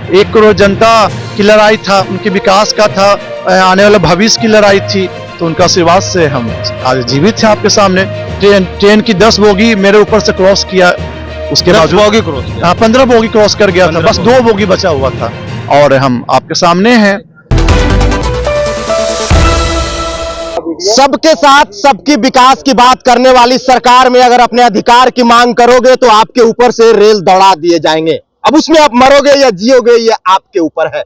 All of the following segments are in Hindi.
1 करोड़ जनता की लड़ाई था, उनके विकास का था, आने वाले भविष्य की लड़ाई थी। तो उनका आशीर्वाद से हम आज जीवित हैं आपके सामने। ट्रेन की 10 बोगी मेरे ऊपर से क्रॉस किया, उसके बावजूद बोगी क्रॉस किया। 15 बोगी क्रॉस कर गया था, बस 2 बोगी बचा हुआ था और हम आपके सामने हैं। सबके साथ सबकी विकास की बात करने वाली सरकार में अगर अपने अधिकार की मांग करोगे तो आपके ऊपर से रेल दौड़ा दिए जाएंगे। अब उसमें आप मरोगे या जियोगे ये आपके ऊपर है।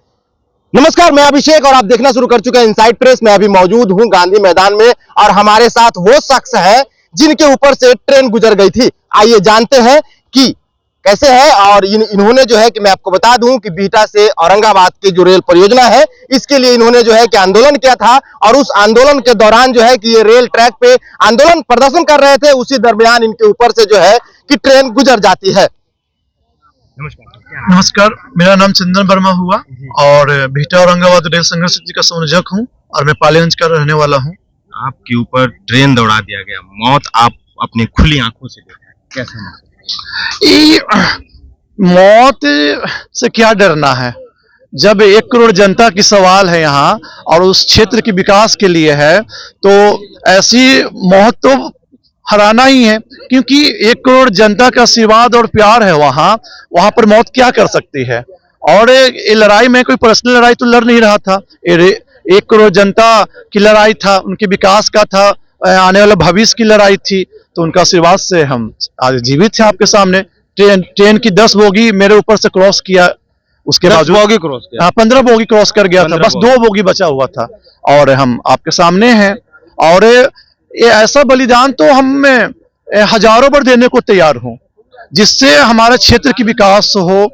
नमस्कार, मैं अभिषेक और आप देखना शुरू कर चुके हैं इनसाइड प्रेस। मैं अभी मौजूद हूं गांधी मैदान में और हमारे साथ वो शख्स है जिनके ऊपर से ट्रेन गुजर गई थी। आइए जानते हैं कि कैसे है। और इन्होंने जो है कि मैं आपको बता दूं कि बिहटा से औरंगाबाद की जो रेल परियोजना है इसके लिए इन्होंने जो है कि आंदोलन किया था और उस आंदोलन के दौरान जो है कि ये रेल ट्रैक पे आंदोलन प्रदर्शन कर रहे थे, उसी दरमियान इनके ऊपर से जो है कि ट्रेन गुजर जाती है। नमस्कार, मेरा नाम चंदन वर्मा हुआ और बिहटा औरंगाबाद रेल संघर्ष समिति का संयोजक हूँ और मैं पालीगंज का रहने वाला हूँ। आपके ऊपर ट्रेन दौड़ा दिया गया, मौत आप अपनी खुली आंखों से देखा, कैसा? मौत से क्या डरना है जब 1 करोड़ जनता की सवाल है यहाँ और उस क्षेत्र के विकास के लिए है, तो ऐसी मौत तो हराना ही है, क्योंकि 1 करोड़ जनता का आशीर्वाद और प्यार है वहां पर मौत क्या कर सकती है। और ये लड़ाई में कोई पर्सनल लड़ाई तो लड़ नहीं रहा था, 1 करोड़ जनता की लड़ाई था, उनके विकास का था, आने वाले भविष्य की लड़ाई थी। तो उनका आशीर्वाद से हम आज जीवित हैं आपके सामने। ट्रेन की 10 बोगी मेरे ऊपर से क्रॉस किया, उसके बावजूद 15 बोगी क्रॉस कर गया था, बस 2 बोगी बचा हुआ था और हम आपके सामने हैं। और ये ऐसा बलिदान तो हम हजारों बार देने को तैयार हूं, जिससे हमारे क्षेत्र की विकास हो,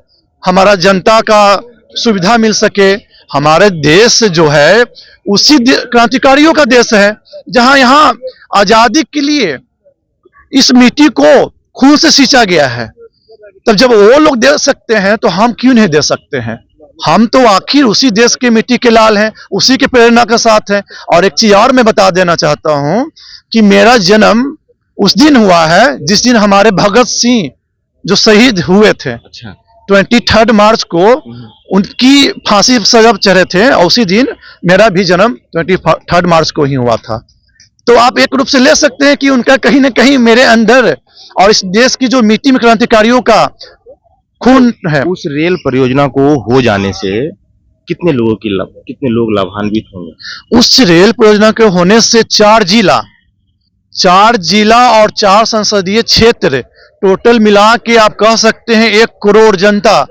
हमारा जनता का सुविधा मिल सके। हमारे देश जो है उसी क्रांतिकारियों का देश है, जहां यहाँ आजादी के लिए इस मिट्टी को खून से सींचा गया है। तब जब वो लोग दे सकते हैं तो हम क्यों नहीं दे सकते हैं? हम तो आखिर उसी देश के मिट्टी के लाल हैं, उसी के प्रेरणा के साथ हैं। और एक चीज और मैं बता देना चाहता हूं कि मेरा जन्म उस दिन हुआ है जिस दिन हमारे भगत सिंह जो शहीद हुए थे। अच्छा। 23 मार्च को उनकी फांसी सजा चढ़े थे और उसी दिन मेरा भी जन्म 23 मार्च को ही हुआ था। तो आप एक रूप से ले सकते हैं कि उनका कहीं ना कहीं मेरे अंदर और इस देश की जो मिट्टी में क्रांतिकारियों का खून है। उस रेल परियोजना को हो जाने से कितने लोग लाभान्वित होंगे? उस रेल परियोजना के होने से 4 जिला और 4 संसदीय क्षेत्र टोटल मिला के आप कह सकते हैं 1 करोड़ जनता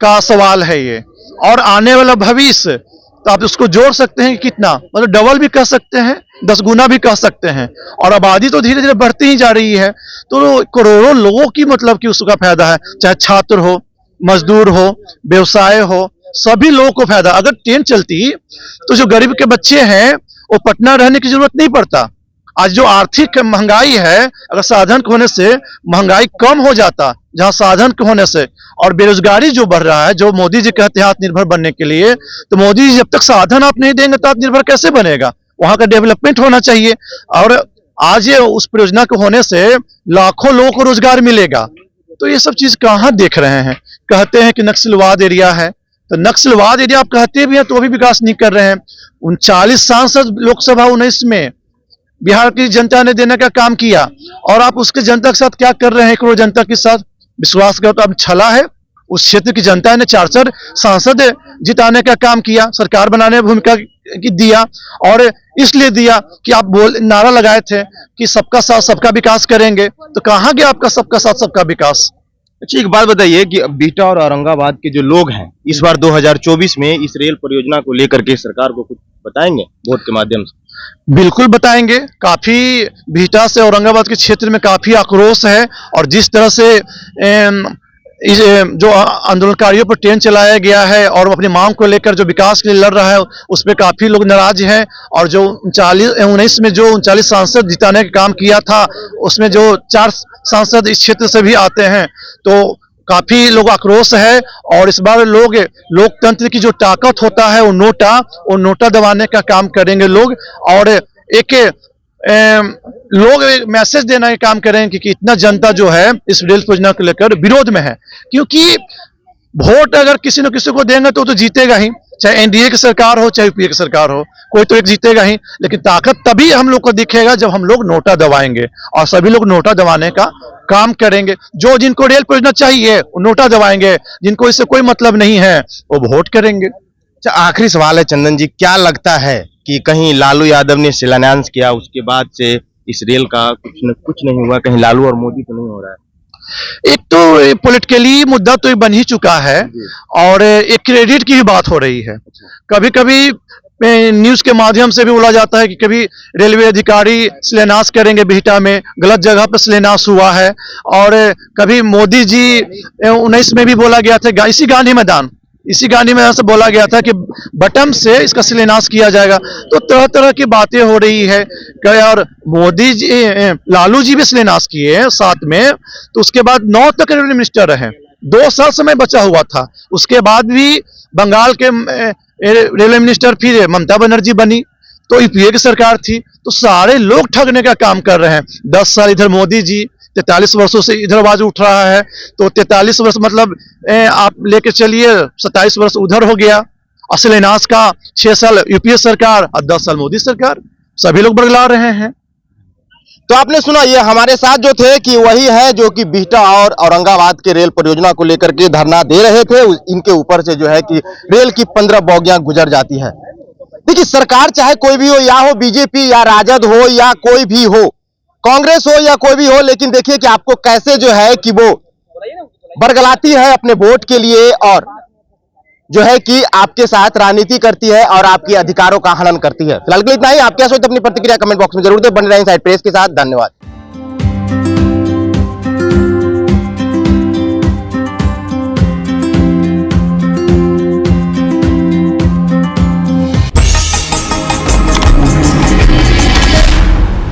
का सवाल है ये। और आने वाला भविष्य तो आप उसको जोड़ सकते हैं कितना, मतलब डबल भी कह सकते हैं, 10 गुना भी कह सकते हैं। और आबादी तो धीरे धीरे बढ़ती ही जा रही है, तो करोड़ों लोगों की मतलब कि उसका फायदा है, चाहे छात्र हो, मजदूर हो, व्यवसाय हो, सभी लोगों को फायदा। अगर ट्रेन चलती तो जो गरीब के बच्चे हैं वो पटना रहने की जरूरत नहीं पड़ता। आज जो आर्थिक महंगाई है, अगर साधन के होने से महंगाई कम हो जाता, जहां साधन के होने से, और बेरोजगारी जो बढ़ रहा है, जो मोदी जी कहते हैं आत्मनिर्भर बनने के लिए, तो मोदी जी जब तक साधन आप नहीं देंगे तो आत्मनिर्भर कैसे बनेगा? वहां का डेवलपमेंट होना चाहिए। और आज ये उस परियोजना के होने से लाखों लोगों को रोजगार मिलेगा। तो ये सब चीज कहाँ देख रहे हैं? कहते हैं कि नक्सलवाद एरिया है, तो नक्सलवाद एरिया आप कहते भी हैं तो भी विकास नहीं कर रहे हैं। 39 सांसद लोकसभा 19 में बिहार की जनता ने देने का काम किया और आप उसके जनता के साथ क्या कर रहे हैं? 1 करोड़ जनता के साथ विश्वास करो तो अब छला है। उस क्षेत्र की जनता ने 4 सांसद जिताने का काम किया, सरकार बनाने में भूमिका दिया, और इसलिए दिया कि आप नारा लगाए थे कि सबका साथ सबका विकास करेंगे। तो कहां गया आपका सबका साथ सबका विकास? अच्छा, एक बात बताइए कि बिहटा और औरंगाबाद के जो लोग हैं इस बार 2024 में इस रेल परियोजना को लेकर के सरकार को कुछ बताएंगे वोट के माध्यम से? बिल्कुल बताएंगे। काफी बिहटा से औरंगाबाद के क्षेत्र में काफी आक्रोश है और जिस तरह से इस जो आंदोलनकारियों पर ट्रेन चलाया गया है और अपनी मांग को लेकर जो विकास के लिए लड़ रहा है उस पर काफी लोग नाराज हैं। और जो 19 में जो 39 सांसद जिताने का काम किया था उसमें जो 4 सांसद इस क्षेत्र से भी आते हैं, तो काफी लोग आक्रोश है। और इस बार लोग लोकतंत्र की जो ताकत होता है वो नोटा दबाने का काम करेंगे लोग। और एक लोग मैसेज देने का काम करें कि इतना जनता जो है इस रेल परियोजना को लेकर विरोध में है, क्योंकि वोट अगर किसी न किसी को देंगे तो जीतेगा ही, चाहे एनडीए की सरकार हो चाहे यूपीए की सरकार हो, कोई तो एक जीतेगा ही। लेकिन ताकत तभी हम लोग को दिखेगा जब हम लोग नोटा दबाएंगे, और सभी लोग नोटा दबाने का काम करेंगे। जो जिनको रेल परियोजना चाहिए वो नोटा दबाएंगे, जिनको इससे कोई मतलब नहीं है वो वोट करेंगे। अच्छा, आखिरी सवाल है चंदन जी, क्या लगता है कि कहीं लालू यादव ने शिलान्यास किया उसके बाद से इस रेल का कुछ नहीं हुआ, कहीं लालू और मोदी तो नहीं हो रहा है? एक तो पॉलिटिकली मुद्दा तो बन ही चुका है, और एक क्रेडिट की भी बात हो रही है। कभी कभी न्यूज के माध्यम से भी बोला जाता है कि कभी रेलवे अधिकारी शिलान्यास करेंगे बिहटा में, गलत जगह पर शिलान्यास हुआ है। और कभी मोदी जी 19 में भी बोला गया था, इसी गांधी मैदान से बोला गया था कि बटन से इसका शिलान्यास किया जाएगा। तो तरह तरह की बातें हो रही है। और मोदी जी, लालू जी भी शिलान्यास किए हैं साथ में, तो उसके बाद 9 तक रेलवे मिनिस्टर रहे, 2 साल समय बचा हुआ था। उसके बाद भी बंगाल के रेलवे मिनिस्टर फिर ममता बनर्जी बनी, तो यूपीए की सरकार थी। तो सारे लोग ठगने का काम कर रहे हैं। 10 साल इधर मोदी जी, 43 वर्षों से इधर आवाज उठ रहा है, तो 43 वर्ष मतलब आप लेके चलिए 27 वर्ष उधर हो गया। और शिलान्यास का 6 साल यूपीए सरकार और 10 साल मोदी सरकार, सभी लोग बरगला रहे हैं। तो आपने सुना, ये हमारे साथ जो थे कि वही है जो कि बिहटा और औरंगाबाद के रेल परियोजना को लेकर के धरना दे रहे थे। इनके ऊपर से जो है कि रेल की 15 बोगियां गुजर जाती है। देखिए, सरकार चाहे कोई भी हो, या हो बीजेपी या राजद हो या कोई भी हो, कांग्रेस हो या कोई भी हो, लेकिन देखिए कि आपको कैसे जो है कि वो बरगलाती है अपने वोट के लिए, और जो है कि आपके साथ राजनीति करती है और आपके अधिकारों का हनन करती है। फिलहाल के लिए इतना ही। आप क्या सोचते हैं अपनी प्रतिक्रिया कमेंट बॉक्स में जरूर दें। बने रहें इनसाइड प्रेस के साथ। धन्यवाद।